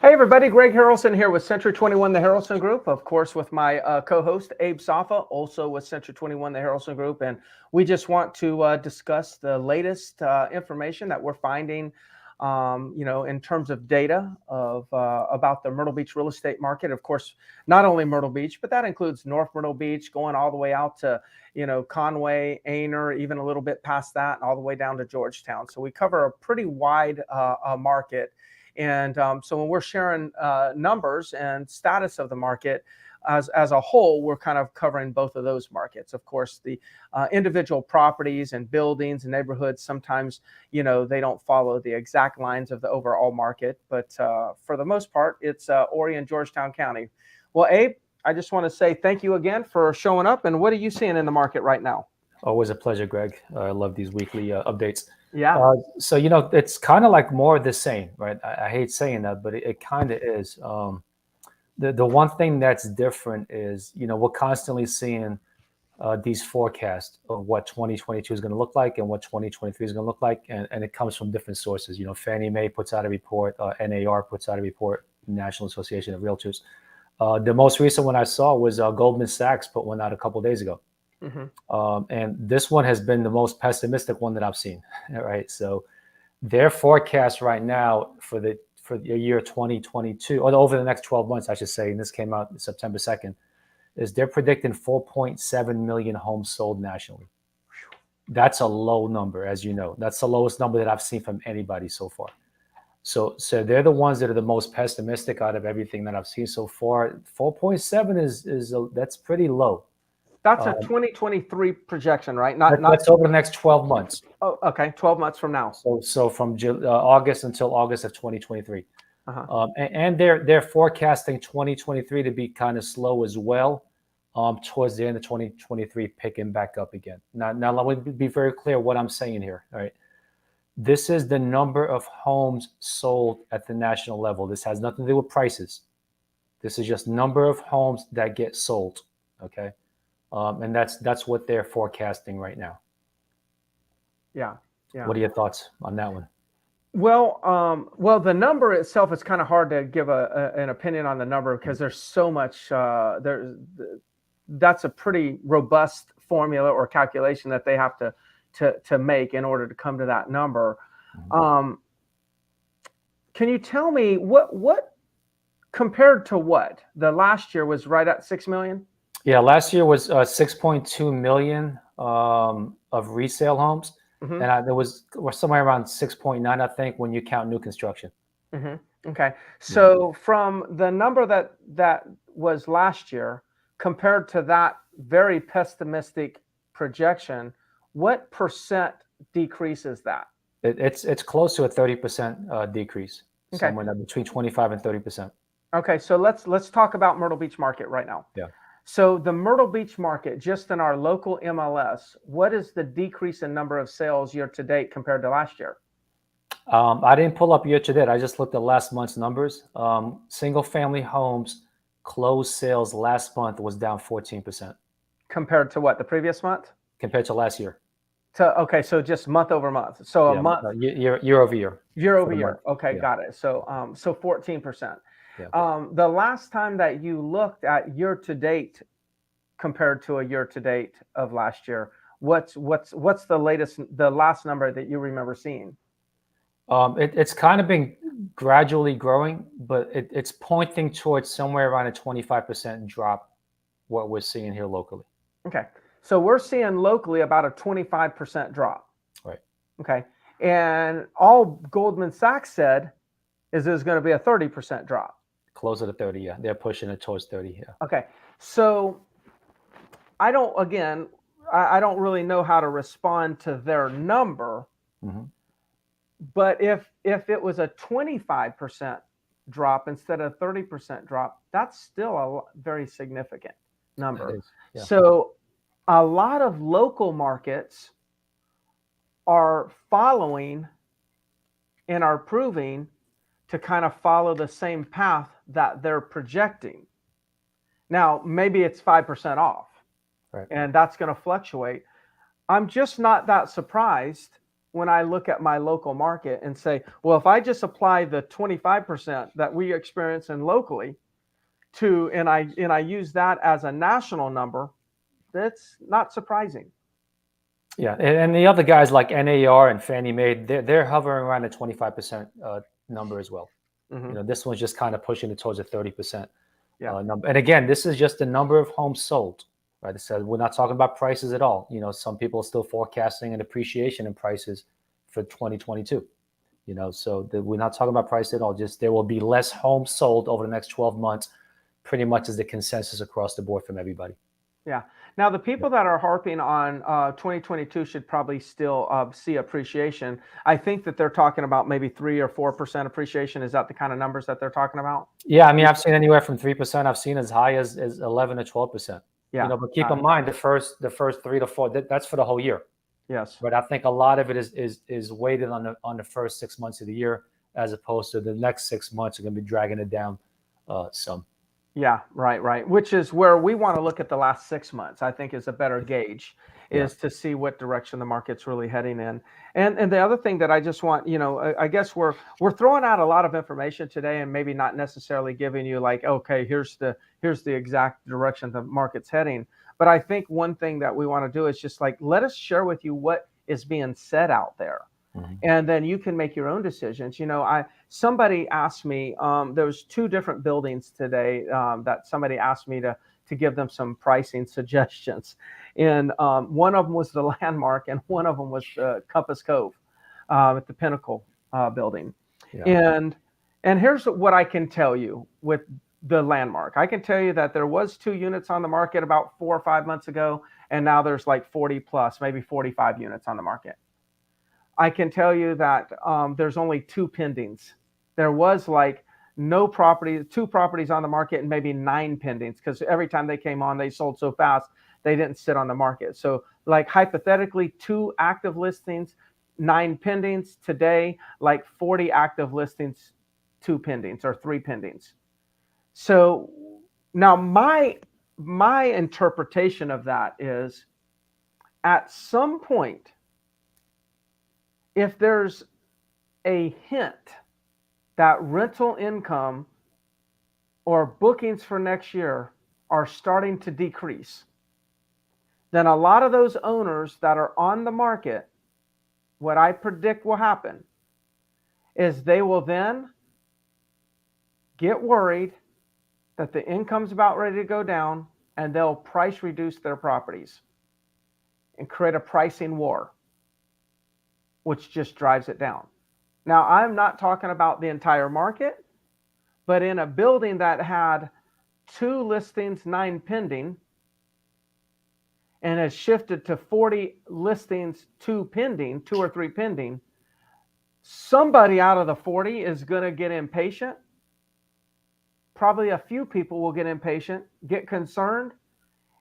Hey everybody, Greg Harrelson here with Century 21, the Harrelson Group, of course, with my co-host Abe Safa, also with Century 21, the Harrelson Group, and we just want to discuss the latest information that we're finding, in terms of data of about the Myrtle Beach real estate market. Of course, not only Myrtle Beach, but that includes North Myrtle Beach, going all the way out to Conway, Aner, even a little bit past that, and all the way down to Georgetown. So we cover a pretty wide market. And so when we're sharing numbers and status of the market as a whole, we're kind of covering both of those markets. Of course, the individual properties and buildings and neighborhoods, sometimes, they don't follow the exact lines of the overall market. But for the most part, it's Horry and Georgetown County. Well, Abe, I just want to say thank you again for showing up. And what are you seeing in the market right now? Always a pleasure, Greg. I love these weekly updates. Yeah. So, it's kind of like more of the same, right? I hate saying that, but it kind of is. The one thing that's different is, we're constantly seeing these forecasts of what 2022 is going to look like and what 2023 is going to look like. And it comes from different sources. Fannie Mae puts out a report, NAR puts out a report, National Association of Realtors. The most recent one I saw was Goldman Sachs put one out a couple of days ago. Mm-hmm. And this one has been the most pessimistic one that I've seen, right? So their forecast right now for the year 2022, or over the next 12 months, I should say, and this came out September 2nd, is they're predicting 4.7 million homes sold nationally. That's a low number, as you know. That's the lowest number that I've seen from anybody so far. So they're the ones that are the most pessimistic out of everything that I've seen so far. 4.7 is that's pretty low. That's a 2023 projection, right? That's over the next 12 months. Oh, okay. 12 months from now. So from August until August of 2023. Uh-huh. And they're forecasting 2023 to be kind of slow as well, towards the end of 2023, picking back up again. Now let me be very clear what I'm saying here. All right. This is the number of homes sold at the national level. This has nothing to do with prices. This is just number of homes that get sold. Okay. And that's what they're forecasting right now. Yeah. What are your thoughts on that one? Well, the number itself is kind of hard to give an opinion on the number because there's so much. That's a pretty robust formula or calculation that they have to make in order to come to that number. Mm-hmm. Can you tell me what compared to what the last year was right at 6 million? Yeah, last year was 6.2 million of resale homes, mm-hmm. and there was somewhere around 6.9, I think, when you count new construction. Mm-hmm. Okay, so from the number that was last year compared to that very pessimistic projection, what percent decrease is that? It's close to a 30% decrease, okay. Somewhere between 25 and 30%. Okay, so let's talk about Myrtle Beach market right now. Yeah. So the Myrtle Beach market, just in our local MLS, what is the decrease in number of sales year to date compared to last year? I didn't pull up year to date. I just looked at last month's numbers. Single family homes closed sales last month was down 14%. Compared to what, the previous month? Compared to last year. Okay, so just month over month. So a month. Year over year. Year over year. Okay, yeah. Got it. So 14%. Yeah. The last time that you looked at year to date compared to a year to date of last year, what's the last number that you remember seeing? It's kind of been gradually growing, but it's pointing towards somewhere around a 25% drop, what we're seeing here locally. Okay. So we're seeing locally about a 25% drop. Right. Okay. And all Goldman Sachs said is there's going to be a 30% drop. Closer to 30, yeah. They're pushing it towards 30, yeah. Okay. So I don't really know how to respond to their number. Mm-hmm. But if it was a 25% drop instead of 30% drop, that's still a very significant number. Yeah. So a lot of local markets are following and are proving to kind of follow the same path that they're projecting. Now, maybe it's 5% off, right, and that's going to fluctuate. I'm just not that surprised when I look at my local market and say, well, if I just apply the 25% that we experience in locally to, and I use that as a national number, that's not surprising. Yeah, and the other guys like NAR and Fannie Mae, they're hovering around the 25% number as well. Mm-hmm. This one's just kind of pushing it towards a 30% Yeah. number. And again, this is just the number of homes sold, right? It says we're not talking about prices at all. Some people are still forecasting an appreciation in prices for 2022. So we're not talking about price at all. Just there will be less homes sold over the next 12 months, pretty much as the consensus across the board from everybody. Yeah. Now, the people that are harping on 2022 should probably still see appreciation. I think that they're talking about maybe 3 or 4% appreciation. Is that the kind of numbers that they're talking about? Yeah, I mean, I've seen anywhere from 3%. I've seen as high as 11 to 12%. Yeah. But keep in mind the first 3 to 4. That's for the whole year. Yes. But I think a lot of it is weighted on the first 6 months of the year, as opposed to the next 6 months are going to be dragging it down some. Yeah, right. Which is where we want to look at the last 6 months, I think is a better gauge, is to see what direction the market's really heading in. And the other thing that I just want, I guess we're throwing out a lot of information today and maybe not necessarily giving you like, okay, here's the exact direction the market's heading. But I think one thing that we want to do is just like, let us share with you what is being said out there. And then you can make your own decisions. Somebody asked me, there's 2 different buildings today that somebody asked me to give them some pricing suggestions. And one of them was the Landmark and one of them was Compass Cove at the Pinnacle building. Yeah. And here's what I can tell you with the Landmark. I can tell you that there was 2 units on the market about 4 or 5 months ago, and now there's like 40 plus, maybe 45 units on the market. I can tell you that there's only 2 pendings. There was like 2 properties on the market and maybe 9 pendings, because every time they came on, they sold so fast, they didn't sit on the market. So like hypothetically, 2 active listings, 9 pendings. Today, like 40 active listings, 2 pendings or 3 pendings. So now my interpretation of that is, at some point, if there's a hint that rental income or bookings for next year are starting to decrease, then a lot of those owners that are on the market, what I predict will happen is they will then get worried that the income's about ready to go down, and they'll price reduce their properties and create a pricing war, which just drives it down. Now, I'm not talking about the entire market, but in a building that had 2 listings, 9 pending, and has shifted to 40 listings, 2 pending, 2 or 3 pending, somebody out of the 40 is going to get impatient. Probably a few people will get impatient, get concerned,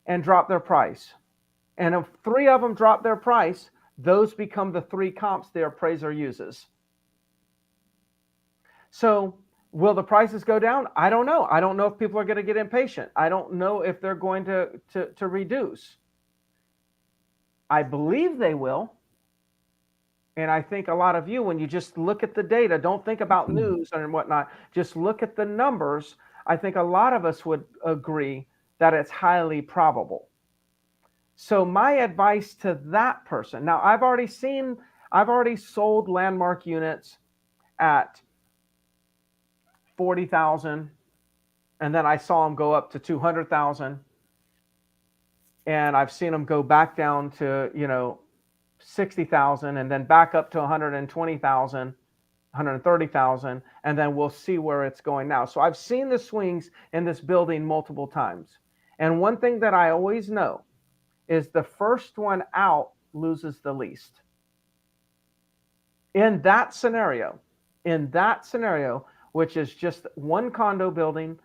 and drop their price. And if 3 of them drop their price, those become the 3 comps the appraiser uses. So will the prices go down? I don't know. I don't know if people are going to get impatient. I don't know if they're going to reduce. I believe they will. And I think a lot of you, when you just look at the data, don't think about news and whatnot, just look at the numbers. I think a lot of us would agree that it's highly probable. So my advice to that person, now I've already sold Landmark units at 40,000, and then I saw them go up to 200,000, and I've seen them go back down to 60,000, and then back up to 120,000, 130,000, and then we'll see where it's going now. So I've seen the swings in this building multiple times, and one thing that I always know is the first one out loses the least. In that scenario, which is just one condo building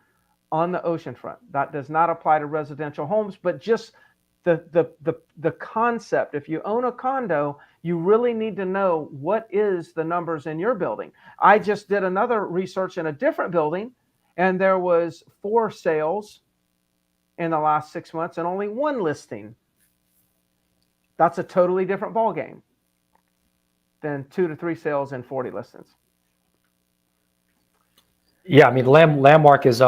on the oceanfront, that does not apply to residential homes, but just the concept. If you own a condo, you really need to know what is the numbers in your building. I just did another research in a different building, and there was 4 sales in the last 6 months and only 1 listing. That's a totally different ballgame. than 2 to 3 sales and 40 listings. Yeah, I mean, Landmark is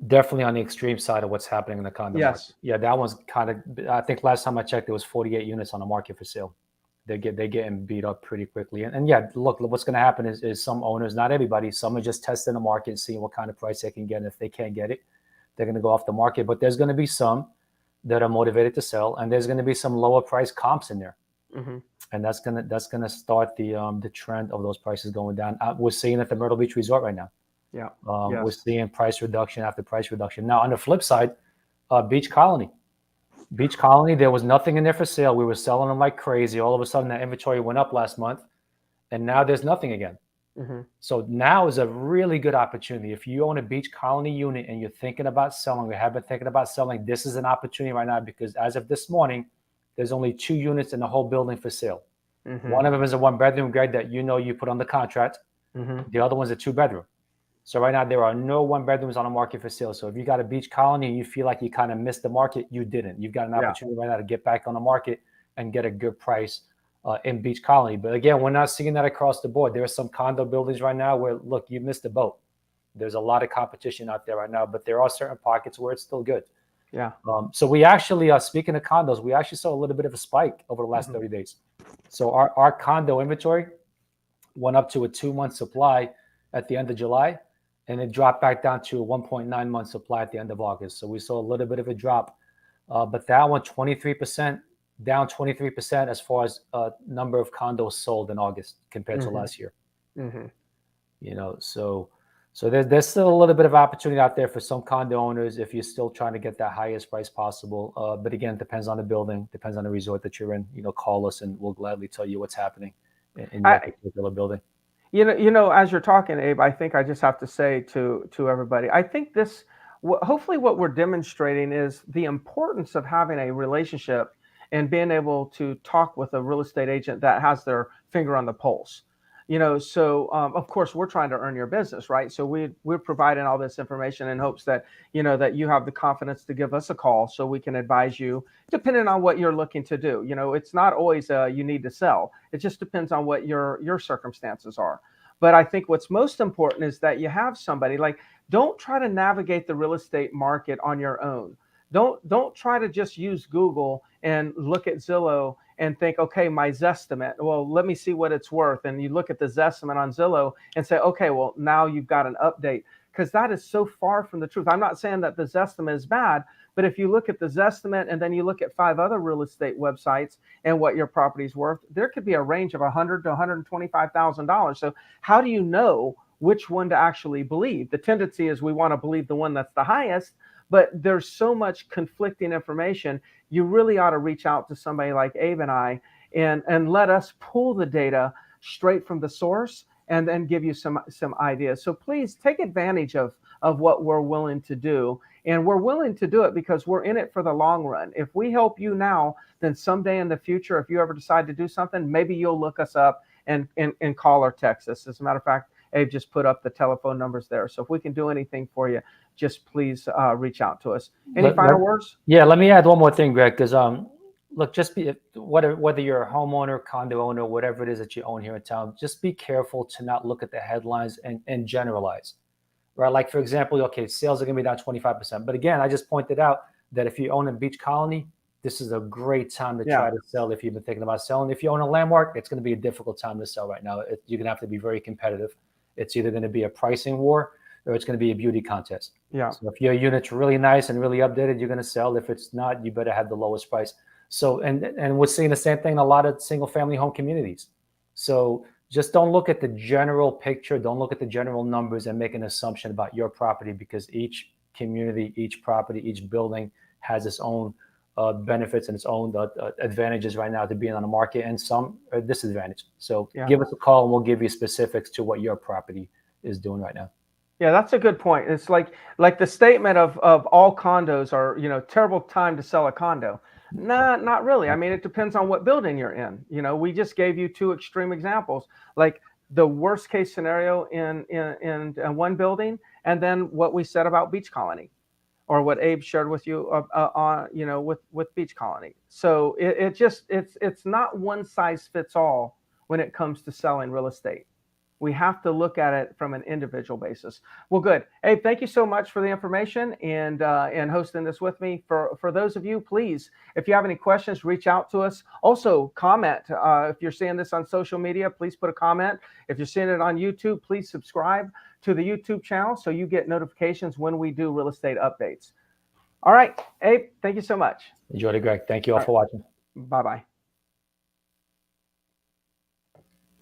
definitely on the extreme side of what's happening in the condo market. Yes. Yeah, that one's kind of. I think last time I checked, there was 48 units on the market for sale. They're getting beat up pretty quickly. And yeah, look, what's going to happen is some owners, not everybody, some are just testing the market and seeing what kind of price they can get. And if they can't get it, they're going to go off the market. But there's going to be some that are motivated to sell, and there's going to be some lower price comps in there. Mm-hmm. And that's gonna start the trend of those prices going down. We're seeing at the Myrtle Beach Resort right now. Yeah. We're seeing price reduction after price reduction. Now, on the flip side, Beach Colony, there was nothing in there for sale. We were selling them like crazy. All of a sudden, that inventory went up last month, and now there's nothing again. Mm-hmm. So now is a really good opportunity. If you own a Beach Colony unit and you're thinking about selling, or have been thinking about selling, this is an opportunity right now, because as of this morning, there's only 2 units in the whole building for sale. Mm-hmm. One of them is a 1-bedroom, Greg, that you put on the contract. Mm-hmm. The other one's a 2-bedroom. So right now there are no 1-bedrooms on the market for sale. So if you got a Beach Colony and you feel like you kind of missed the market, you didn't. You've got an opportunity right now to get back on the market and get a good price in Beach Colony. But again, we're not seeing that across the board. There are some condo buildings right now where, look, you missed the boat. There's a lot of competition out there right now, but there are certain pockets where it's still good. Yeah. So we actually, speaking of condos, we actually saw a little bit of a spike over the last 30 days. So our condo inventory went up to a 2-month supply at the end of July, and it dropped back down to a 1.9 month supply at the end of August. So we saw a little bit of a drop, but that one 23%, down 23% as far as number of condos sold in August compared to last year. Mm-hmm. So there's still a little bit of opportunity out there for some condo owners if you're still trying to get that highest price possible. But again, it depends on the building, depends on the resort that you're in. Call us and we'll gladly tell you what's happening in your particular building. As you're talking, Abe, I think I just have to say to everybody, I think hopefully what we're demonstrating is the importance of having a relationship and being able to talk with a real estate agent that has their finger on the pulse. So of course we're trying to earn your business, right? So we're providing all this information in hopes that that you have the confidence to give us a call so we can advise you, depending on what you're looking to do. It's not always you need to sell. It just depends on what your circumstances are. But I think what's most important is that you have somebody. Like, don't try to navigate the real estate market on your own. Don't try to just use Google and look at Zillow and think, okay, my Zestimate, well, let me see what it's worth. And you look at the Zestimate on Zillow and say, okay, well, now you've got an update, because that is so far from the truth. I'm not saying that the Zestimate is bad, but if you look at the Zestimate and then you look at 5 other real estate websites and what your property's worth, there could be a range of $100,000 to $125,000. So how do you know which one to actually believe? The tendency is we want to believe the one that's the highest, but there's so much conflicting information. You really ought to reach out to somebody like Abe and I and let us pull the data straight from the source and then give you some ideas. So please take advantage of what we're willing to do. And we're willing to do it because we're in it for the long run. If we help you now, then someday in the future, if you ever decide to do something, maybe you'll look us up and call or text us. As a matter of fact, Abe just put up the telephone numbers there. So if we can do anything for you, just please reach out to us. Any final words? Yeah, let me add one more thing, Greg, because look, just whether you're a homeowner, condo owner, whatever it is that you own here in town, just be careful to not look at the headlines and generalize, right? Like, for example, okay, sales are going to be down 25%. But again, I just pointed out that if you own a Beach Colony, this is a great time to try to sell if you've been thinking about selling. If you own a Landmark, it's going to be a difficult time to sell right now. You're going to have to be very competitive. It's either going to be a pricing war or it's going to be a beauty contest. Yeah. So if your unit's really nice and really updated, you're going to sell. If it's not, you better have the lowest price. So, and we're seeing the same thing in a lot of single family home communities. So just don't look at the general picture. Don't look at the general numbers and make an assumption about your property, because each community, each property, each building has its own benefits and its own advantages right now to being on the market, and some are disadvantaged. So give us a call and we'll give you specifics to what your property is doing right now. Yeah, that's a good point. It's like the statement of all condos are, terrible time to sell a condo. Nah, not really. I mean, it depends on what building you're in. We just gave you 2 extreme examples, like the worst case scenario in one building, and then what we said about Beach Colony, or what Abe shared with you on with Beach Colony. So it's not one size fits all when it comes to selling real estate. We have to look at it from an individual basis. Well, good. Abe, thank you so much for the information and hosting this with me. For those of you, please, if you have any questions, reach out to us. Also, comment. If you're seeing this on social media, please put a comment. If you're seeing it on YouTube, please subscribe to the YouTube channel so you get notifications when we do real estate updates. All right, Abe, thank you so much. Enjoy it, Greg. Thank you all for watching. Bye-bye.